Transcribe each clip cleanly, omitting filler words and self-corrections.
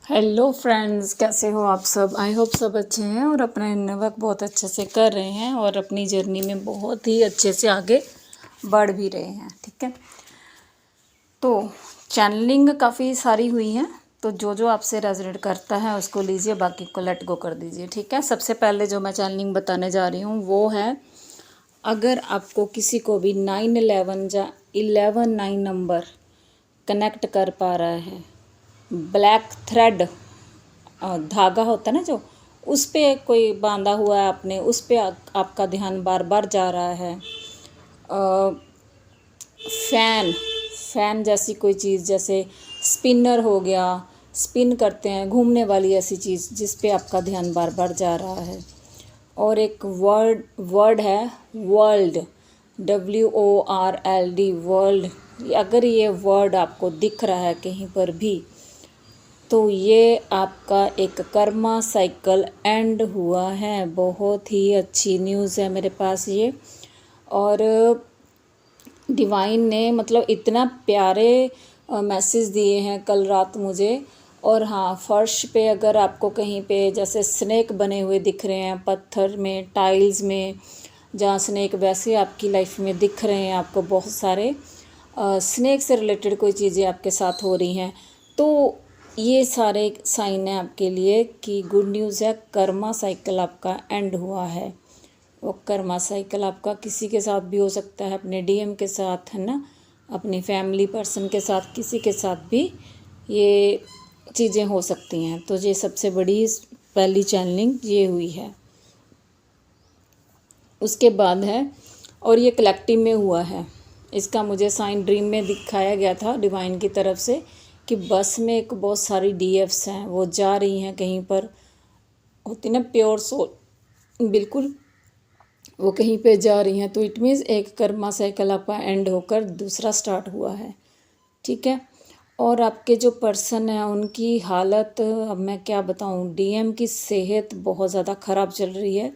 Hello friends, कैसे हो आप सब। आई होप सब अच्छे हैं और अपना वर्क बहुत अच्छे से कर रहे हैं और अपनी जर्नी में बहुत ही अच्छे से आगे बढ़ भी रहे हैं। ठीक है, तो चैनलिंग काफ़ी सारी हुई हैं, तो जो जो आपसे रेजोनेट करता है उसको लीजिए, बाकी को लेट गो कर दीजिए। ठीक है, सबसे पहले जो मैं चैनलिंग बताने जा रही हूँ वो है, अगर आपको किसी को भी 911 या 11 9 नंबर कनेक्ट कर पा रहा है, ब्लैक थ्रेड धागा होता है ना जो, उस पे कोई बांधा हुआ है आपने, उस पे आपका ध्यान बार बार जा रहा है। फैन फैन जैसी कोई चीज़, जैसे स्पिनर हो गया, स्पिन करते हैं, घूमने वाली ऐसी चीज़ जिस पे आपका ध्यान बार बार जा रहा है। और एक वर्ड है वर्ल्ड, WORLD, वर्ल्ड। अगर ये वर्ड आपको दिख रहा है कहीं पर भी, तो ये आपका एक कर्मा साइकिल एंड हुआ है। बहुत ही अच्छी न्यूज़ है मेरे पास ये। और डिवाइन ने मतलब इतना प्यारे मैसेज दिए हैं कल रात मुझे। और हाँ, फर्श पे अगर आपको कहीं पे जैसे स्नेक बने हुए दिख रहे हैं, पत्थर में, टाइल्स में, जहाँ स्नेक वैसे आपकी लाइफ में दिख रहे हैं आपको बहुत सारे, स्नेक से रिलेटेड कोई चीज़ें आपके साथ हो रही हैं, तो ये सारे साइन है आपके लिए कि गुड न्यूज़ है। कर्मा साइकिल आपका एंड हुआ है। वो कर्मा साइकिल आपका किसी के साथ भी हो सकता है, अपने DM के साथ, है ना, अपनी फैमिली पर्सन के साथ, किसी के साथ भी ये चीज़ें हो सकती हैं। तो ये सबसे बड़ी पहली चैनलिंग ये हुई है। उसके बाद है, और ये कलेक्टिव में हुआ है, इसका मुझे साइन ड्रीम में दिखाया गया था डिवाइन की तरफ से कि बस में एक बहुत सारी DFs हैं, वो जा रही हैं कहीं पर, होती ना प्योर सोल, बिल्कुल वो कहीं पे जा रही हैं। तो इट मीन्स एक कर्मा साइकिल आपका एंड होकर दूसरा स्टार्ट हुआ है। ठीक है, और आपके जो पर्सन है उनकी हालत, अब मैं क्या बताऊं, DM की सेहत बहुत ज़्यादा ख़राब चल रही है।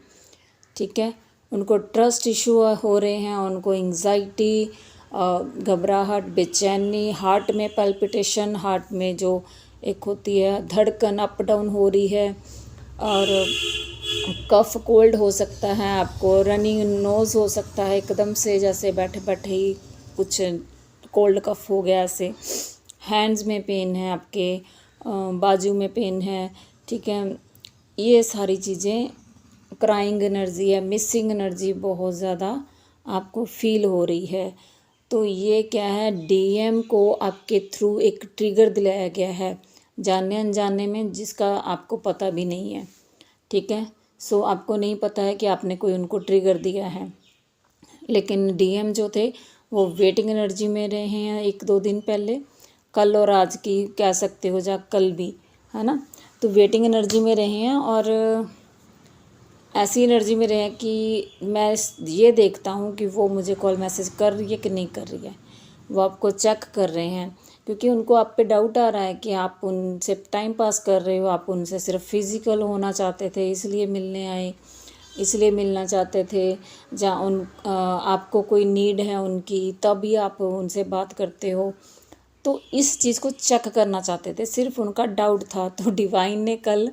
ठीक है, उनको ट्रस्ट इशू हो रहे हैं, उनको एंग्जाइटी, घबराहट, बेचैनी, हार्ट में पल्पिटेशन, हार्ट में जो एक होती है धड़कन अप डाउन हो रही है, और कफ कोल्ड हो सकता है आपको, रनिंग नोज़ हो सकता है एकदम से, जैसे बैठे बैठे ही कुछ कोल्ड कफ हो गया ऐसे। हैंड्स में पेन है आपके, बाजू में पेन है। ठीक है, ये सारी चीज़ें, क्राइंग एनर्जी है, मिसिंग एनर्जी बहुत ज़्यादा आपको फील हो रही है। तो ये क्या है, DM को आपके थ्रू एक ट्रिगर दिलाया गया है, जाने अनजाने में, जिसका आपको पता भी नहीं है। ठीक है, सो आपको नहीं पता है कि आपने कोई उनको ट्रिगर दिया है, लेकिन DM जो थे वो वेटिंग एनर्जी में रहे हैं 1-2 दिन पहले, कल और आज की कह सकते हो, जा कल भी, है ना। तो वेटिंग एनर्जी में रहे हैं और ऐसी एनर्जी में रहे कि मैं ये देखता हूँ कि वो मुझे कॉल मैसेज कर रही है कि नहीं कर रही है, वो आपको चेक कर रहे हैं, क्योंकि उनको आप पे डाउट आ रहा है कि आप उनसे टाइम पास कर रहे हो, आप उनसे सिर्फ फिज़िकल होना चाहते थे इसलिए मिलने आए, इसलिए मिलना चाहते थे, जहाँ आपको कोई नीड है उनकी तभी आप उनसे बात करते हो। तो इस चीज़ को चेक करना चाहते थे, सिर्फ उनका डाउट था। तो डिवाइन ने कल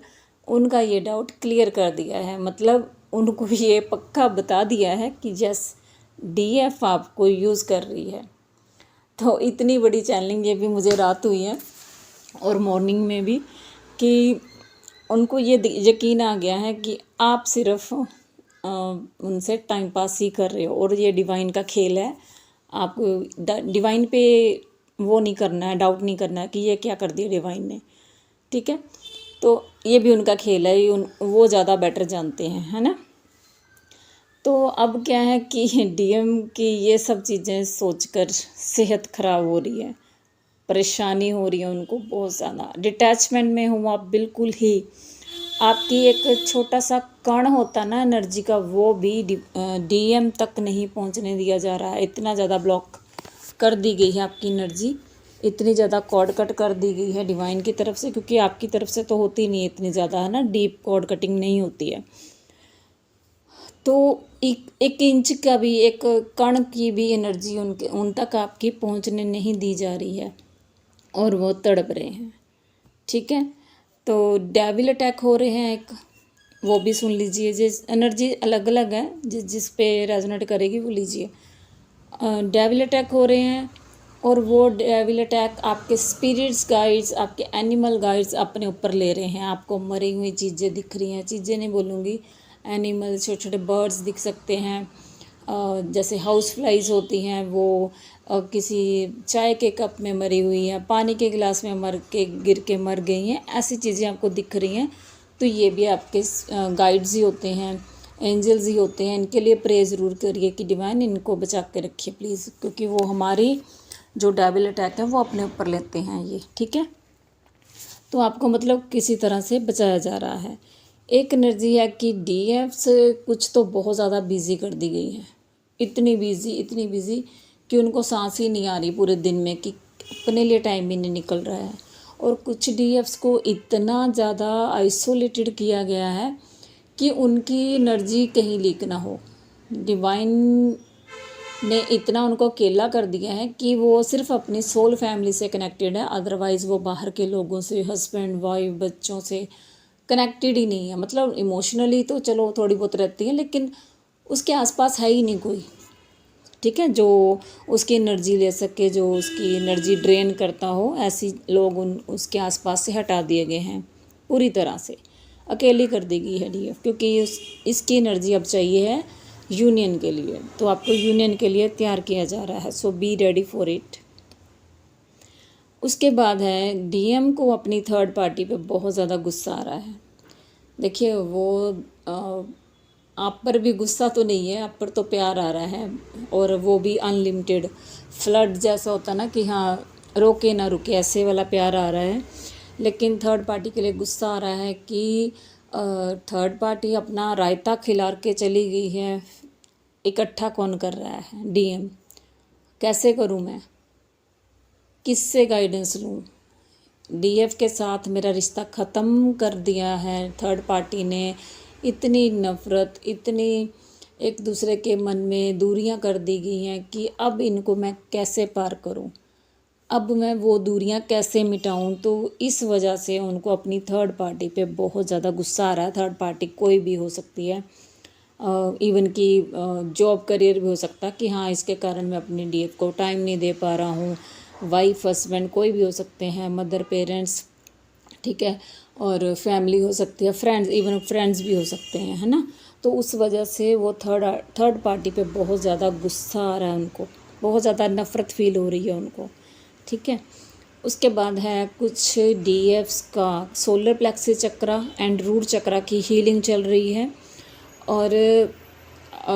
उनका ये डाउट क्लियर कर दिया है, मतलब उनको ये पक्का बता दिया है कि यस, DF आपको यूज़ कर रही है। तो इतनी बड़ी चैनलिंग ये भी मुझे रात हुई है और मॉर्निंग में भी, कि उनको ये यकीन आ गया है कि आप सिर्फ उनसे टाइम पास ही कर रहे हो, और ये डिवाइन का खेल है। आप डिवाइन पे वो नहीं करना है, डाउट नहीं करना है कि ये क्या कर दिया डिवाइन ने। ठीक है, तो ये भी उनका खेल है, वो ज़्यादा बेटर जानते हैं, है ना। तो अब क्या है कि DM की ये सब चीज़ें सोचकर सेहत ख़राब हो रही है, परेशानी हो रही है उनको बहुत ज़्यादा, डिटैचमेंट में हूँ आप बिल्कुल ही। आपकी एक छोटा सा कण होता ना एनर्जी का, वो भी DM तक नहीं पहुंचने दिया जा रहा है, इतना ज़्यादा ब्लॉक कर दी गई है आपकी एनर्जी, इतनी ज़्यादा कॉर्ड कट कर दी गई है डिवाइन की तरफ से, क्योंकि आपकी तरफ से तो होती नहीं है इतनी ज़्यादा, है ना, डीप कॉर्ड कटिंग नहीं होती है। तो एक इंच का भी, एक कण की भी एनर्जी उन तक आपकी पहुंचने नहीं दी जा रही है, और वो तड़प रहे हैं। ठीक है, तो डेविल अटैक हो रहे हैं एक, वो भी सुन लीजिए। जिस एनर्जी अलग अलग है, जिस पे रेजोनेट करेगी वो लीजिए। डेविल अटैक हो रहे हैं, और वो डेविल अटैक आपके स्पिरिट्स गाइड्स, आपके एनिमल गाइड्स अपने ऊपर ले रहे हैं। आपको मरी हुई चीज़ें दिख रही हैं, चीज़ें नहीं बोलूँगी, एनिमल, छोटे छोटे बर्ड्स दिख सकते हैं। जैसे हाउस फ्लाइज होती हैं, वो किसी चाय के कप में मरी हुई हैं, पानी के गिलास में मर के गिर के मर गई हैं, ऐसी चीज़ें आपको दिख रही हैं। तो ये भी आपके गाइड्स ही होते हैं, एंजल्स ही होते हैं। इनके लिए प्रे ज़रूर करिए कि डिवाइन इनको बचा के रखिए प्लीज़, क्योंकि वो हमारी जो डेविल अटैक है वो अपने ऊपर लेते हैं ये, ठीक है। तो आपको मतलब किसी तरह से बचाया जा रहा है। एक एनर्जी है कि डीएफ्स कुछ तो बहुत ज़्यादा बिजी कर दी गई है, इतनी बिजी कि उनको सांस ही नहीं आ रही पूरे दिन में, कि अपने लिए टाइम ही नहीं निकल रहा है। और कुछ डीएफ्स को इतना ज़्यादा आइसोलेटेड किया गया है कि उनकी एनर्जी कहीं लीक ना हो। डिवाइन ने इतना उनको अकेला कर दिया है कि वो सिर्फ अपनी सोल फैमिली से कनेक्टेड है, अदरवाइज़ वो बाहर के लोगों से, हस्बैंड वाइफ बच्चों से कनेक्टेड ही नहीं है। मतलब इमोशनली तो चलो थोड़ी बहुत रहती है, लेकिन उसके आसपास है ही नहीं कोई, ठीक है, जो उसकी एनर्जी ले सके, जो उसकी एनर्जी ड्रेन करता हो। ऐसी लोग उसके आसपास से हटा दिए गए हैं, पूरी तरह से अकेली कर दी गई है डीएफ, क्योंकि इसकी एनर्जी अब चाहिए है यूनियन के लिए। तो आपको यूनियन के लिए तैयार किया जा रहा है, सो बी रेडी फॉर इट। उसके बाद है डीएम को अपनी थर्ड पार्टी पे बहुत ज़्यादा गुस्सा आ रहा है। देखिए वो आप पर भी गुस्सा तो नहीं है, आप पर तो प्यार आ रहा है, और वो भी अनलिमिटेड फ्लड जैसा होता ना कि हाँ रोके ना रुके, ऐसे वाला प्यार आ रहा है। लेकिन थर्ड पार्टी के लिए गुस्सा आ रहा है कि थर्ड पार्टी अपना रायता खिला के चली गई है, इकट्ठा कौन कर रहा है? डीएम। कैसे करूं मैं, किससे गाइडेंस लूं? डीएफ के साथ मेरा रिश्ता ख़त्म कर दिया है थर्ड पार्टी ने। इतनी नफ़रत, इतनी एक दूसरे के मन में दूरियां कर दी गई हैं कि अब इनको मैं कैसे पार करूं, अब मैं वो दूरियां कैसे मिटाऊं। तो इस वजह से उनको अपनी थर्ड पार्टी पे बहुत ज़्यादा गुस्सा आ रहा है। थर्ड पार्टी कोई भी हो सकती है, इवन कि जॉब करियर भी हो सकता है कि हाँ इसके कारण मैं अपनी डीएफ को टाइम नहीं दे पा रहा हूँ। वाइफ हस्बैंड कोई भी हो सकते हैं, मदर पेरेंट्स, ठीक है, और फैमिली हो सकती है, फ्रेंड्स, इवन फ्रेंड्स भी हो सकते हैं, है ना। तो उस वजह से वो थर्ड पार्टी पे बहुत ज़्यादा गुस्सा आ रहा है उनको, बहुत ज़्यादा नफ़रत फील हो रही है उनको, ठीक है। उसके बाद है कुछ डीएफ्स का solar plexus chakra and root chakra की हीलिंग चल रही है, और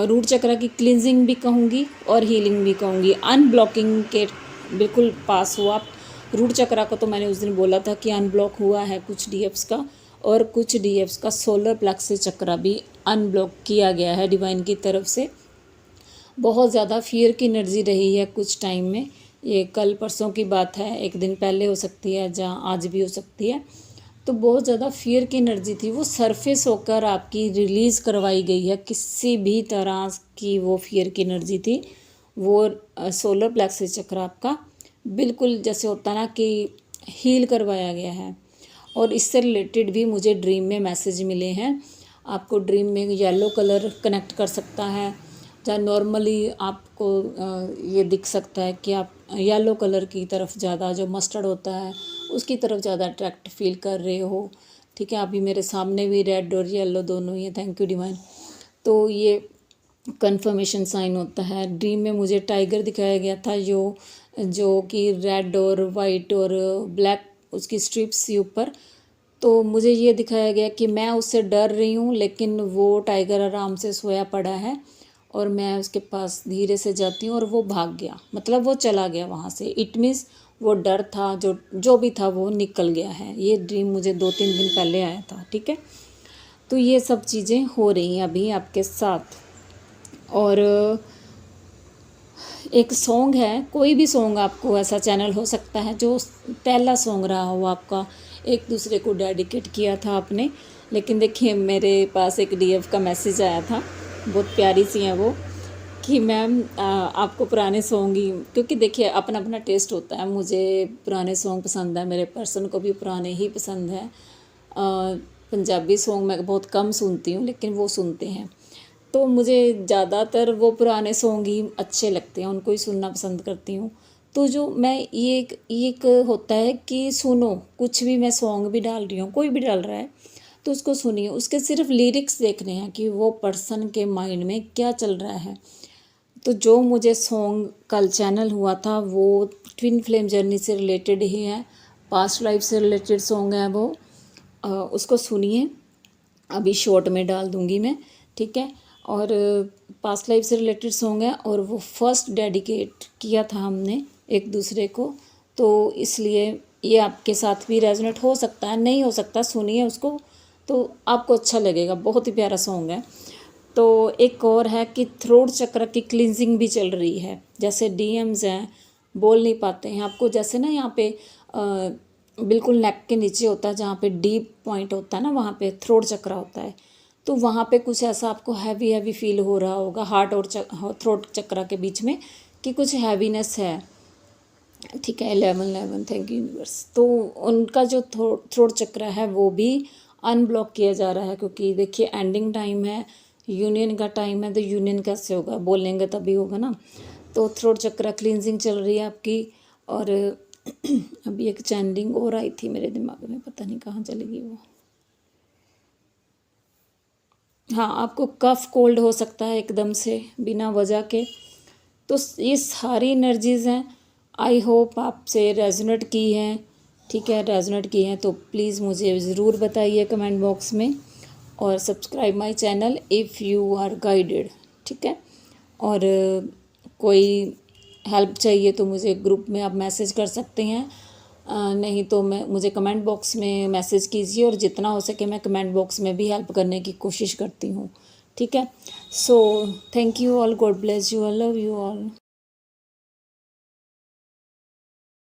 रूट चक्रा की क्लिनजिंग भी कहूँगी और हीलिंग भी कहूँगी। अनब्लॉकिंग के बिल्कुल पास हो आप। रूट चक्रा को तो मैंने उस दिन बोला था कि अनब्लॉक हुआ है कुछ डीएफ्स का, और कुछ डीएफ्स का सोलर प्लेक्स चक्रा भी अनब्लॉक किया गया है डिवाइन की तरफ से। बहुत ज़्यादा फियर की एनर्जी रही है कुछ टाइम में, ये कल परसों की बात है, एक दिन पहले हो सकती है, जहाँ आज भी हो सकती है। तो बहुत ज़्यादा फियर की एनर्जी थी, वो सरफेस होकर आपकी रिलीज़ करवाई गई है। किसी भी तरह की वो फियर की एनर्जी थी, वो सोलर प्लेक्स चक्र आपका बिल्कुल जैसे होता ना कि हील करवाया गया है। और इससे रिलेटेड भी मुझे ड्रीम में मैसेज मिले हैं। आपको ड्रीम में येलो कलर कनेक्ट कर सकता है, या नॉर्मली आपको ये दिख सकता है कि आप येलो कलर की तरफ ज़्यादा, जो मस्टर्ड होता है उसकी तरफ ज़्यादा अट्रैक्ट फील कर रहे हो, ठीक है। अभी मेरे सामने भी रेड और येलो दोनों ही है, थैंक यू डिवाइन। तो ये कंफर्मेशन साइन होता है। ड्रीम में मुझे टाइगर दिखाया गया था, जो कि रेड और वाइट और ब्लैक उसकी स्ट्रिप्स थी ऊपर। तो मुझे ये दिखाया गया कि मैं उससे डर रही हूँ, लेकिन वो टाइगर आराम से सोया पड़ा है, और मैं उसके पास धीरे से जाती हूँ और वो भाग गया, मतलब वो चला गया वहाँ से। इट मीन्स वो डर था, जो भी था वो निकल गया है। ये ड्रीम मुझे 2-3 दिन पहले आया था, ठीक है। तो ये सब चीज़ें हो रही हैं अभी आपके साथ। और एक सॉन्ग है, कोई भी सॉन्ग आपको ऐसा चैनल हो सकता है जो पहला सॉन्ग रहा हो आपका, एक दूसरे को डेडिकेट किया था आपने। लेकिन देखिए मेरे पास एक डीएफ का मैसेज आया था, बहुत प्यारी सी है वो, कि मैम आपको पुराने सॉन्ग ही, क्योंकि देखिए अपना अपना टेस्ट होता है। मुझे पुराने सॉन्ग पसंद है, मेरे पर्सन को भी पुराने ही पसंद है। पंजाबी सॉन्ग मैं बहुत कम सुनती हूँ, लेकिन वो सुनते हैं। तो मुझे ज़्यादातर वो पुराने सॉन्ग ही अच्छे लगते हैं, उनको ही सुनना पसंद करती हूँ। तो जो मैं ये एक होता है कि सुनो, कुछ भी मैं सॉन्ग भी डाल रही हूँ, कोई भी डाल रहा है तो उसको सुनिए, उसके सिर्फ लिरिक्स देखने हैं कि वो पर्सन के माइंड में क्या चल रहा है। तो जो मुझे सॉन्ग कल चैनल हुआ था वो ट्विन फ्लेम जर्नी से रिलेटेड ही है, पास्ट लाइफ से रिलेटेड सॉन्ग है वो। उसको सुनिए, अभी शॉर्ट में डाल दूँगी मैं, ठीक है। और पास्ट लाइफ से रिलेटेड सॉन्ग है और वो फर्स्ट डेडिकेट किया था हमने एक दूसरे को, तो इसलिए ये आपके साथ भी रेजोनेट हो सकता है, नहीं हो सकता, सुनिए उसको तो आपको अच्छा लगेगा, बहुत ही प्यारा सॉन्ग है। तो एक और है कि थ्रोट चक्र की क्लींजिंग भी चल रही है, जैसे डीएम्स हैं, बोल नहीं पाते हैं, आपको जैसे ना यहाँ पे बिल्कुल नेक के नीचे होता है, जहाँ पे डीप पॉइंट होता है ना, वहाँ पे थ्रोट चक्र होता है। तो वहाँ पे कुछ ऐसा आपको हैवी हैवी फील हो रहा होगा हार्ट और थ्रोट चक्र के बीच में, कि कुछ हैवीनेस है, ठीक है। 11 थैंक यू यूनिवर्स। तो उनका जो थ्रोट चक्र है वो भी अनब्लॉक किया जा रहा है, क्योंकि देखिए एंडिंग टाइम है, यूनियन का टाइम है, तो यूनियन कैसे होगा, बोलेंगे तभी होगा ना। तो थ्रोट चक्र क्लींजिंग चल रही है आपकी। और अभी एक चैंडिंग और आई थी मेरे दिमाग में, पता नहीं कहाँ चली गई वो। हाँ, आपको कफ कोल्ड हो सकता है एकदम से बिना वजह के। तो ये सारी एनर्जीज़ हैं, आई होप आपसे रेजोनेट की हैं, ठीक है। रेजोनेट की हैं तो प्लीज़ मुझे ज़रूर बताइए कमेंट बॉक्स में, और subscribe my channel if you are guided, ठीक है। और कोई हेल्प चाहिए तो मुझे ग्रुप में आप मैसेज कर सकते हैं, नहीं तो मैं मुझे कमेंट बॉक्स में मैसेज कीजिए, और जितना हो सके मैं कमेंट बॉक्स में भी हेल्प करने की कोशिश करती हूँ, ठीक है। So thank you all, God bless you all, love you all.